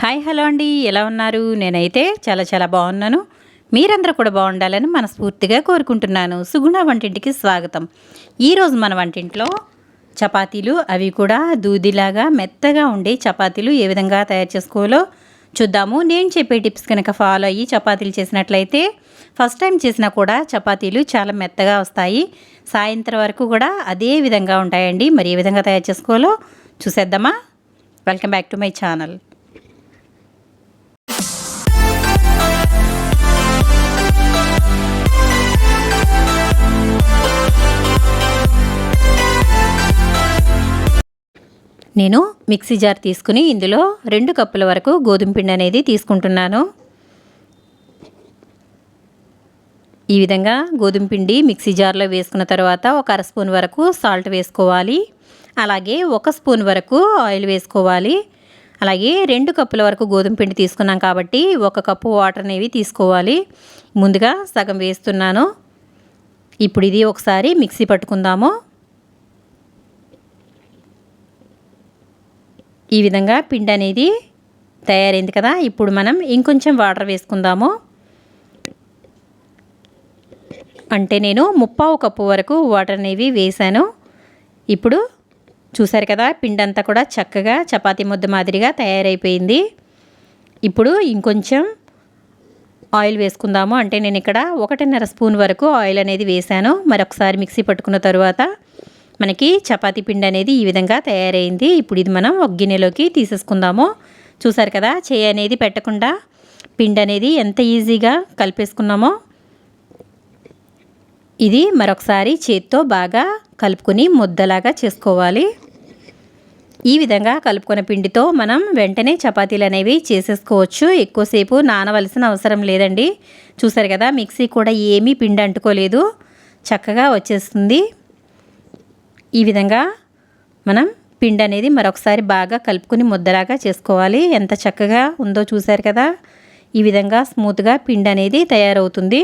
Hi hello అండి, ఎలా ఉన్నారు? నేనైతే చాలా బాగున్నాను. మీరందరూ కూడా బాగుండాలని మనస్ఫూర్తిగా కోరుకుంటున్నాను. సుగుణ వంటింటికి స్వాగతం. ఈరోజు మన వంటింట్లో చపాతీలు, అవి కూడా దూదిలాగా మెత్తగా ఉండే చపాతీలు ఏ విధంగా తయారు చేసుకోవాలో చూద్దాము. నేను చెప్పే టిప్స్ కనుక ఫాలో అయ్యి చపాతీలు చేసినట్లయితే ఫస్ట్ టైం చేసినా కూడా చపాతీలు చాలా మెత్తగా వస్తాయి. సాయంత్రం వరకు కూడా అదే విధంగా ఉంటాయండి. మరి ఏ విధంగా తయారు చేసుకోవాలో చూసేద్దామా? Welcome back to my channel. నేను మిక్సీ జార్ తీసుకుని ఇందులో 2 కప్పుల వరకు గోధుమ పిండి అనేది తీసుకుంటున్నాను. ఈ విధంగా గోధుమ పిండి మిక్సీ జార్లో వేసుకున్న తర్వాత ఒక అర స్పూన్ వరకు సాల్ట్ వేసుకోవాలి. అలాగే 1 స్పూన్ వరకు ఆయిల్ వేసుకోవాలి. అలాగే 2 కప్పుల వరకు గోధుమ పిండి తీసుకున్నాం కాబట్టి 1 కప్పు వాటర్ అనేవి తీసుకోవాలి. ముందుగా సగం వేస్తున్నాను. ఇప్పుడు ఇది ఒకసారి మిక్సీ పట్టుకుందాము. ఈ విధంగా పిండి అనేది తయారైంది కదా. ఇప్పుడు మనం ఇంకొంచెం వాటర్ వేసుకుందాము. అంటే నేను 1/2 కప్పు వరకు వాటర్ అనేవి వేసాను. ఇప్పుడు చూసారు కదా, పిండి అంతా కూడా చక్కగా చపాతీ ముద్ద మాదిరిగా తయారైపోయింది. ఇప్పుడు ఇంకొంచెం ఆయిల్ వేసుకుందాము. అంటే నేను ఇక్కడ 1.5 స్పూన్ వరకు ఆయిల్ అనేది వేసాను. మరొకసారి మిక్సీ పట్టుకున్న తర్వాత మనకి చపాతీ పిండి అనేది ఈ విధంగా తయారైంది. ఇప్పుడు ఇది మనం ఒక గిన్నెలోకి తీసేసుకుందాము. చూసారు కదా, చేయి అనేది పెట్టకుండా పిండి అనేది ఎంత ఈజీగా కలిపేసుకున్నామో. ఇది మరొకసారి చేత్తో బాగా కలుపుకొని ముద్దలాగా చేసుకోవాలి. ఈ విధంగా కలుపుకున్న పిండితో మనం వెంటనే చపాతీలు అనేవి చేసేసుకోవచ్చు. ఎక్కువసేపు నానవలసిన అవసరం లేదండి. చూసారు కదా, మిక్సీ కూడా ఏమీ పిండి అంటుకోలేదు, చక్కగా వచ్చేస్తుంది. ఈ విధంగా మనం పిండి అనేది మరొకసారి బాగా కలుపుకొని ముద్దలాగా చేసుకోవాలి. ఎంత చక్కగా ఉందో చూసారు కదా. ఈ విధంగా స్మూత్గా పిండి అనేది తయారవుతుంది.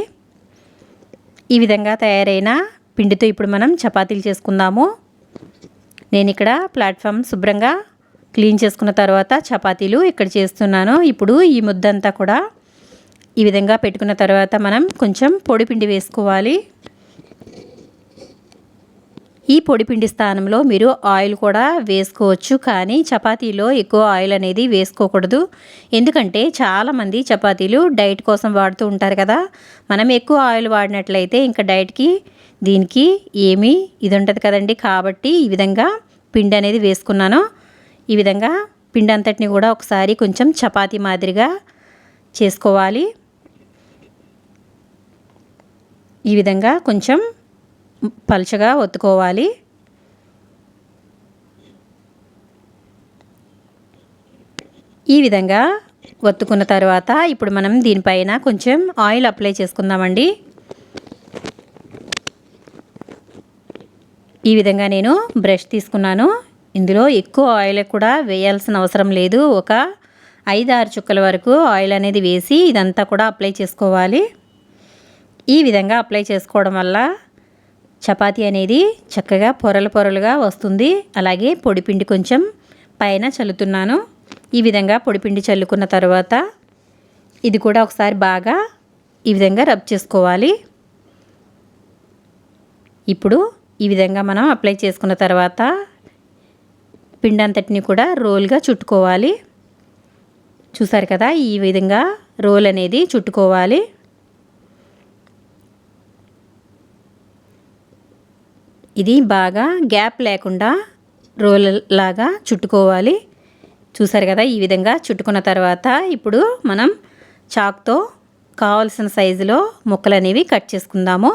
ఈ విధంగా తయారైన పిండితో ఇప్పుడు మనం చపాతీలు చేసుకుందాము. నేను ఇక్కడ ప్లాట్ఫామ్ శుభ్రంగా క్లీన్ చేసుకున్న తర్వాత చపాతీలు ఇక్కడ చేస్తున్నాను. ఇప్పుడు ఈ ముద్దంతా కూడా ఈ విధంగా పెట్టుకున్న తర్వాత మనం కొంచెం పొడి పిండి వేసుకోవాలి. ఈ పొడిపిండి స్థానంలో మీరు ఆయిల్ కూడా వేసుకోవచ్చు, కానీ చపాతీలో ఎక్కువ ఆయిల్ అనేది వేసుకోకూడదు. ఎందుకంటే చాలామంది చపాతీలు డైట్ కోసం వాడుతూ ఉంటారు కదా. మనం ఎక్కువ ఆయిల్ వాడినట్లయితే ఇంకా డైట్కి దీనికి ఏమీ ఇది ఉంటుంది కదండి. కాబట్టి ఈ విధంగా పిండి అనేది వేసుకున్నాను. ఈ విధంగా పిండి అంతటిని కూడా ఒకసారి కొంచెం చపాతీ మాదిరిగా చేసుకోవాలి. ఈ విధంగా కొంచెం పలుచగా ఒత్తుకోవాలి. ఈ విధంగా ఒత్తుకున్న తర్వాత ఇప్పుడు మనం దీనిపైన కొంచెం ఆయిల్ అప్లై చేసుకుందామండి. ఈ విధంగా నేను బ్రష్ తీసుకున్నాను. ఇందులో ఎక్కువ ఆయిల్ కూడా వేయాల్సిన అవసరం లేదు. ఒక 5-6 చుక్కల వరకు ఆయిల్ అనేది వేసి ఇదంతా కూడా అప్లై చేసుకోవాలి. ఈ విధంగా అప్లై చేసుకోవడం వల్ల చపాతీ అనేది చక్కగా పొరలుగా వస్తుంది. అలాగే పొడిపిండి కొంచెం పైన చల్లుతున్నాను. ఈ విధంగా పొడిపిండి చల్లుకున్న తర్వాత ఇది కూడా ఒకసారి బాగా ఈ విధంగా రబ్ చేసుకోవాలి. ఇప్పుడు ఈ విధంగా మనం అప్లై చేసుకున్న తర్వాత పిండి అంతటిని కూడా రోల్గా చుట్టుకోవాలి. చూసారు కదా, ఈ విధంగా రోల్ అనేది చుట్టుకోవాలి. ఇది బాగా గ్యాప్ లేకుండా రోల్ లాగా చుట్టుకోవాలి. చూసారు కదా, ఈ విధంగా చుట్టుకున్న తర్వాత ఇప్పుడు మనం చాక్తో కావాల్సిన సైజులో ముక్కలు అనేవి కట్ చేసుకుందాము.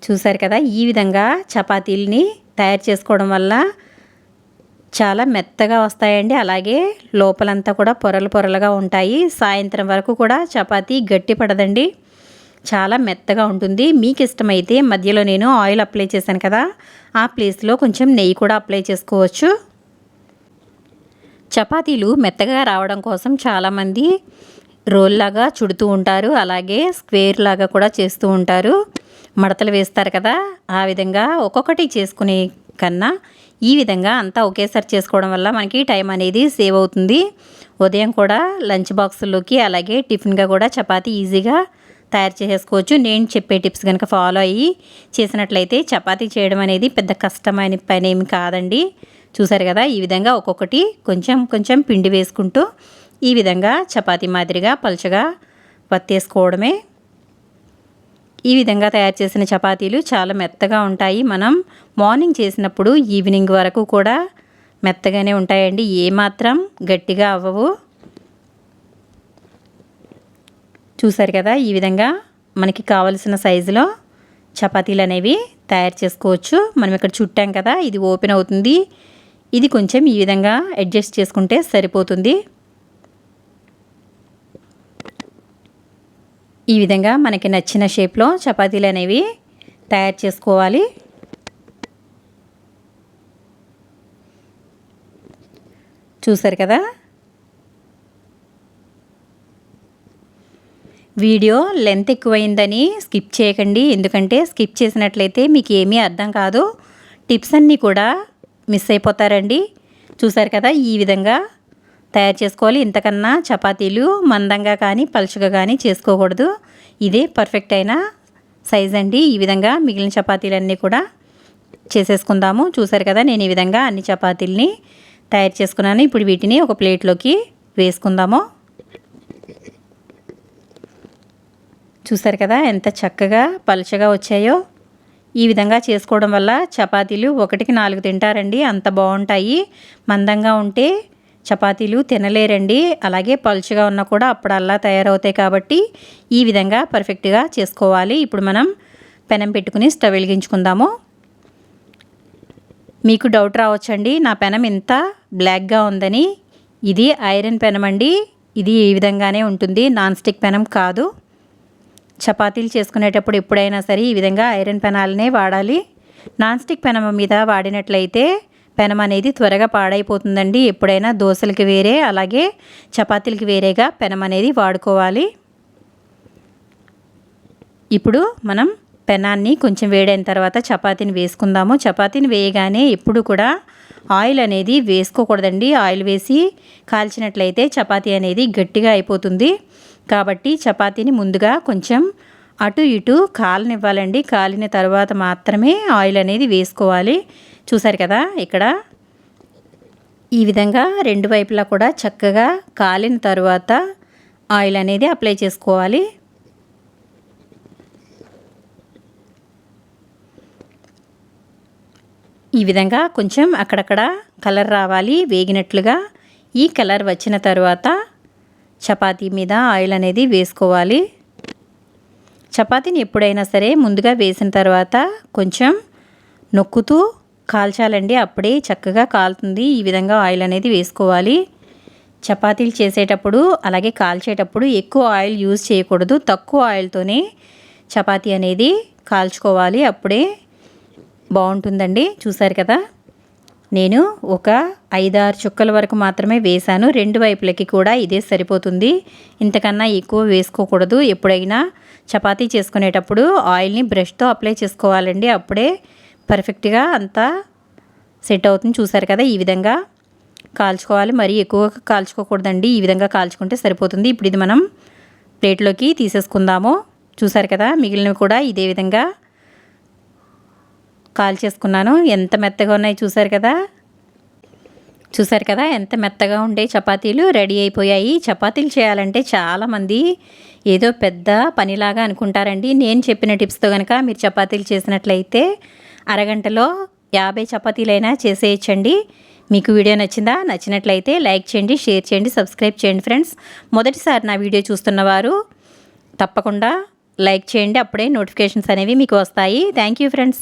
చూసారు కదా, ఈ విధంగా చపాతీలని తయారు చేసుకోవడం వల్ల చాలా మెత్తగా వస్తాయండి. అలాగే లోపలంతా కూడా పొరలుగా ఉంటాయి. సాయంత్రం వరకు కూడా చపాతీ గట్టి పడదండి, చాలా మెత్తగా ఉంటుంది. మీకు ఇష్టమైతే మధ్యలో నేను ఆయిల్ అప్లై చేశాను కదా, ఆ ప్లేస్లో కొంచెం నెయ్యి కూడా అప్లై చేసుకోవచ్చు. చపాతీలు మెత్తగా రావడం కోసం చాలామంది రోల్ లాగా చుడుతూ ఉంటారు. అలాగే స్క్వేర్ లాగా కూడా చేస్తూ ఉంటారు, మడతలు వేస్తారు కదా. ఆ విధంగా ఒక్కొక్కటి చేసుకునే కన్నా ఈ విధంగా అంతా ఒకేసారి చేసుకోవడం వల్ల మనకి టైం అనేది సేవ్ అవుతుంది. ఉదయం కూడా లంచ్ బాక్సుల్లోకి అలాగే టిఫిన్గా కూడా చపాతీ ఈజీగా తయారు చేసేసుకోవచ్చు. నేను చెప్పే టిప్స్ కనుక ఫాలో అయ్యి చేసినట్లయితే చపాతీ చేయడం అనేది పెద్ద కష్టమైన పని ఏమి కాదండి. చూసారు కదా, ఈ విధంగా ఒక్కొక్కటి కొంచెం కొంచెం పిండి వేసుకుంటూ ఈ విధంగా చపాతీ మాదిరిగా పలుచగా వత్తేసుకోవడమే. ఈ విధంగా తయారు చేసిన చపాతీలు చాలా మెత్తగా ఉంటాయి. మనం మార్నింగ్ చేసినప్పుడు ఈవినింగ్ వరకు కూడా మెత్తగానే ఉంటాయండి, ఏమాత్రం గట్టిగా అవ్వవు. చూసారు కదా, ఈ విధంగా మనకి కావలసిన సైజులో చపాతీలు అనేవి తయారు చేసుకోవచ్చు. మనం ఇక్కడ చుట్టాం కదా, ఇది ఓపెన్ అవుతుంది. ఇది కొంచెం ఈ విధంగా అడ్జస్ట్ చేసుకుంటే సరిపోతుంది. ఈ విధంగా మనకి నచ్చిన షేప్లో చపాతీలు అనేవి తయారు చేసుకోవాలి. చూసారు కదా, వీడియో లెంత్ ఎక్కువైందని స్కిప్ చేయకండి, ఎందుకంటే స్కిప్ చేసినట్లయితే మీకు ఏమీ అర్థం కాదు, టిప్స్ అన్నీ కూడా మిస్ అయిపోతారండి. చూసారు కదా, ఈ విధంగా తయారు చేసుకోవాలి. ఇంతకన్నా చపాతీలు మందంగా కానీ పలుచగా కానీ చేసుకోకూడదు. ఇదే పర్ఫెక్ట్ అయిన సైజ్ అండి. ఈ విధంగా మిగిలిన చపాతీలన్నీ కూడా చేసేసుకుందాము. చూసారు కదా, నేను ఈ విధంగా అన్ని చపాతీలని తయారు చేసుకున్నాను. ఇప్పుడు వీటిని ఒక ప్లేట్లోకి వేసుకుందాము. చూసారు కదా, ఎంత చక్కగా పలుచగా వచ్చాయో. ఈ విధంగా చేసుకోవడం వల్ల చపాతీలు 1కి 4 తింటారండి, అంత బాగుంటాయి. మందంగా ఉంటే చపాతీలు తినలేరండి, అలాగే పలుచగా ఉన్నా కూడా అప్పుడల్లా తయారవుతాయి. కాబట్టి ఈ విధంగా పర్ఫెక్ట్గా చేసుకోవాలి. ఇప్పుడు మనం పెనం పెట్టుకుని స్టవ్ వెలిగించుకుందాము. మీకు డౌట్ రావచ్చండి, నా పెనం ఇంత బ్లాక్గా ఉందని. ఇది ఐరన్ పెనం అండి, ఇది ఈ విధంగానే ఉంటుంది, నాన్ స్టిక్ పెనం కాదు. చపాతీలు చేసుకునేటప్పుడు ఎప్పుడైనా సరే ఈ విధంగా ఐరన్ పెనాలనే వాడాలి. నాన్ స్టిక్ పెనం మీద వాడినట్లయితే పెనం అనేది త్వరగా పాడైపోతుందండి. ఎప్పుడైనా దోశలకి వేరే అలాగే చపాతీలకి వేరేగా పెనం అనేది వాడుకోవాలి. ఇప్పుడు మనం పెనాన్ని కొంచెం వేడైన తర్వాత చపాతీని వేసుకుందాము. చపాతీని వేయగానే ఎప్పుడు కూడా ఆయిల్ అనేది వేసుకోకూడదండి. ఆయిల్ వేసి కాల్చినట్లయితే చపాతీ అనేది గట్టిగా అయిపోతుంది. కాబట్టి చపాతీని ముందుగా కొంచెం అటు ఇటు కాలనివ్వాలండి. కాలిన తర్వాత మాత్రమే ఆయిల్ అనేది వేసుకోవాలి. చూసారు కదా, ఇక్కడ ఈ విధంగా రెండు వైపులా కూడా చక్కగా కాలిన తర్వాత ఆయిల్ అనేది అప్లై చేసుకోవాలి. ఈ విధంగా కొంచెం అక్కడక్కడ కలర్ రావాలి, వేగినట్లుగా. ఈ కలర్ వచ్చిన తర్వాత చపాతీ మీద ఆయిల్ అనేది వేసుకోవాలి. చపాతీని ఎప్పుడైనా సరే ముందుగా వేసిన తర్వాత కొంచెం నొక్కుతూ కాల్చాలండి, అప్పుడే చక్కగా కాలుతుంది. ఈ విధంగా ఆయిల్ అనేది వేసుకోవాలి. చపాతీలు చేసేటప్పుడు అలాగే కాల్చేటప్పుడు ఎక్కువ ఆయిల్ యూజ్ చేయకూడదు, తక్కువ ఆయిల్తోనే చపాతీ అనేది కాల్చుకోవాలి, అప్పుడే బాగుంటుందండి. చూసారు కదా, నేను ఒక 5-6 చుక్కల వరకు మాత్రమే వేశాను. రెండు వైపులకి కూడా ఇదే సరిపోతుంది, ఇంతకన్నా ఎక్కువ వేసుకోకూడదు. ఎప్పుడైనా చపాతీ చేసుకునేటప్పుడు ఆయిల్ని బ్రష్తో అప్లై చేసుకోవాలండి, అప్పుడే పర్ఫెక్ట్గా అంతా సెట్ అవుతుంది. చూసారు కదా, ఈ విధంగా కాల్చుకోవాలి, మరీ ఎక్కువ కాల్చుకోకూడదండి. ఈ విధంగా కాల్చుకుంటే సరిపోతుంది. ఇప్పుడు ఇది మనం ప్లేట్లోకి తీసేసుకుందాము. చూసారు కదా, మిగిలినవి కూడా ఇదే విధంగా కాల్చేసుకున్నాను. ఎంత మెత్తగా ఉన్నాయి చూసారు కదా. చూసారు కదా, ఎంత మెత్తగా ఉండే చపాతీలు రెడీ అయిపోయాయి. చపాతీలు చేయాలంటే చాలామంది ఏదో పెద్ద పనిలాగా అనుకుంటారండి. నేను చెప్పిన టిప్స్తో కనుక మీరు చపాతీలు చేసినట్లయితే అరగంటలో 50 చపాతీలైనా చేసేయచ్చండి. మీకు వీడియో నచ్చిందా? నచ్చినట్లయితే లైక్ చేయండి, షేర్ చేయండి, సబ్స్క్రైబ్ చేయండి ఫ్రెండ్స్. మొదటిసారి నా వీడియో చూస్తున్నవారు తప్పకుండా లైక్ చేయండి, అప్పుడే నోటిఫికేషన్స్ అనేవి మీకు వస్తాయి. Thank you friends.